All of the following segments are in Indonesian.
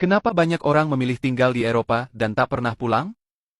Kenapa banyak orang memilih tinggal di Eropa dan tak pernah pulang?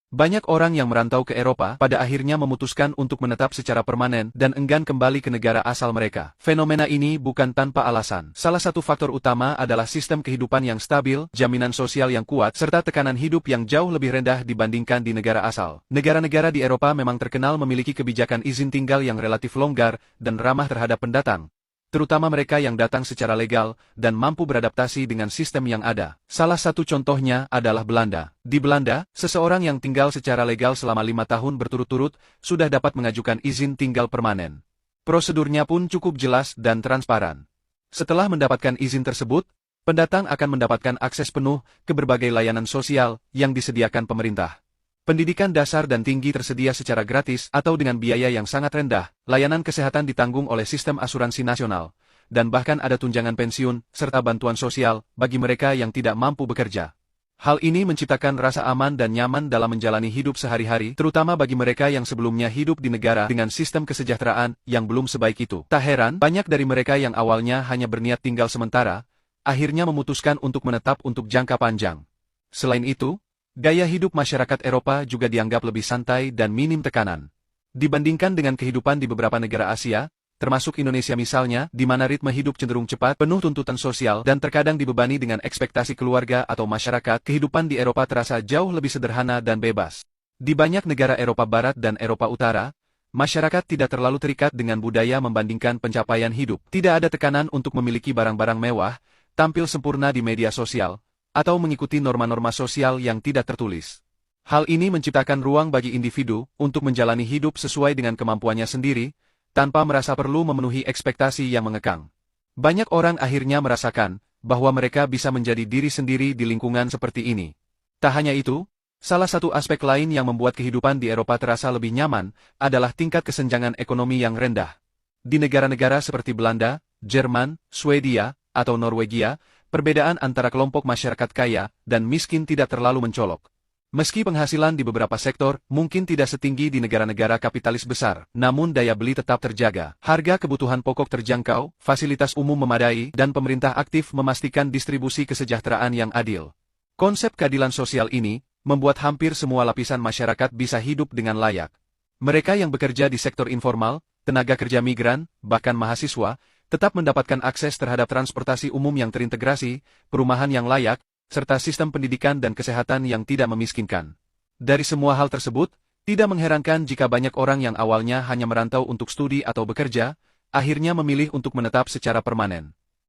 Banyak orang yang merantau ke Eropa pada akhirnya memutuskan untuk menetap secara permanen dan enggan kembali ke negara asal mereka. Fenomena ini bukan tanpa alasan. Salah satu faktor utama adalah sistem kehidupan yang stabil, jaminan sosial yang kuat, serta tekanan hidup yang jauh lebih rendah dibandingkan di negara asal. Negara-negara di Eropa memang terkenal memiliki kebijakan izin tinggal yang relatif longgar dan ramah terhadap pendatang, terutama mereka yang datang secara legal dan mampu beradaptasi dengan sistem yang ada. Salah satu contohnya adalah Belanda. Di Belanda, seseorang yang tinggal secara legal selama 5 tahun berturut-turut sudah dapat mengajukan izin tinggal permanen. Prosedurnya pun cukup jelas dan transparan. Setelah mendapatkan izin tersebut, pendatang akan mendapatkan akses penuh ke berbagai layanan sosial yang disediakan pemerintah. Pendidikan dasar dan tinggi tersedia secara gratis atau dengan biaya yang sangat rendah, layanan kesehatan ditanggung oleh sistem asuransi nasional, dan bahkan ada tunjangan pensiun serta bantuan sosial bagi mereka yang tidak mampu bekerja. Hal ini menciptakan rasa aman dan nyaman dalam menjalani hidup sehari-hari, terutama bagi mereka yang sebelumnya hidup di negara dengan sistem kesejahteraan yang belum sebaik itu. Tak heran, banyak dari mereka yang awalnya hanya berniat tinggal sementara, akhirnya memutuskan untuk menetap untuk jangka panjang. Selain itu, gaya hidup masyarakat Eropa juga dianggap lebih santai dan minim tekanan. Dibandingkan dengan kehidupan di beberapa negara Asia, termasuk Indonesia misalnya, di mana ritme hidup cenderung cepat, penuh tuntutan sosial, dan terkadang dibebani dengan ekspektasi keluarga atau masyarakat, kehidupan di Eropa terasa jauh lebih sederhana dan bebas. Di banyak negara Eropa Barat dan Eropa Utara, masyarakat tidak terlalu terikat dengan budaya membandingkan pencapaian hidup. Tidak ada tekanan untuk memiliki barang-barang mewah, tampil sempurna di media sosial, atau mengikuti norma-norma sosial yang tidak tertulis. Hal ini menciptakan ruang bagi individu untuk menjalani hidup sesuai dengan kemampuannya sendiri, tanpa merasa perlu memenuhi ekspektasi yang mengekang. Banyak orang akhirnya merasakan bahwa mereka bisa menjadi diri sendiri di lingkungan seperti ini. Tak hanya itu, salah satu aspek lain yang membuat kehidupan di Eropa terasa lebih nyaman adalah tingkat kesenjangan ekonomi yang rendah. Di negara-negara seperti Belanda, Jerman, Swedia, atau Norwegia, perbedaan antara kelompok masyarakat kaya dan miskin tidak terlalu mencolok. Meski penghasilan di beberapa sektor mungkin tidak setinggi di negara-negara kapitalis besar, namun daya beli tetap terjaga. Harga kebutuhan pokok terjangkau, fasilitas umum memadai, dan pemerintah aktif memastikan distribusi kesejahteraan yang adil. Konsep keadilan sosial ini membuat hampir semua lapisan masyarakat bisa hidup dengan layak. Mereka yang bekerja di sektor informal, tenaga kerja migran, bahkan mahasiswa, tetap mendapatkan akses terhadap transportasi umum yang terintegrasi, perumahan yang layak, serta sistem pendidikan dan kesehatan yang tidak memiskinkan. Dari semua hal tersebut, tidak mengherankan jika banyak orang yang awalnya hanya merantau untuk studi atau bekerja, akhirnya memilih untuk menetap secara permanen.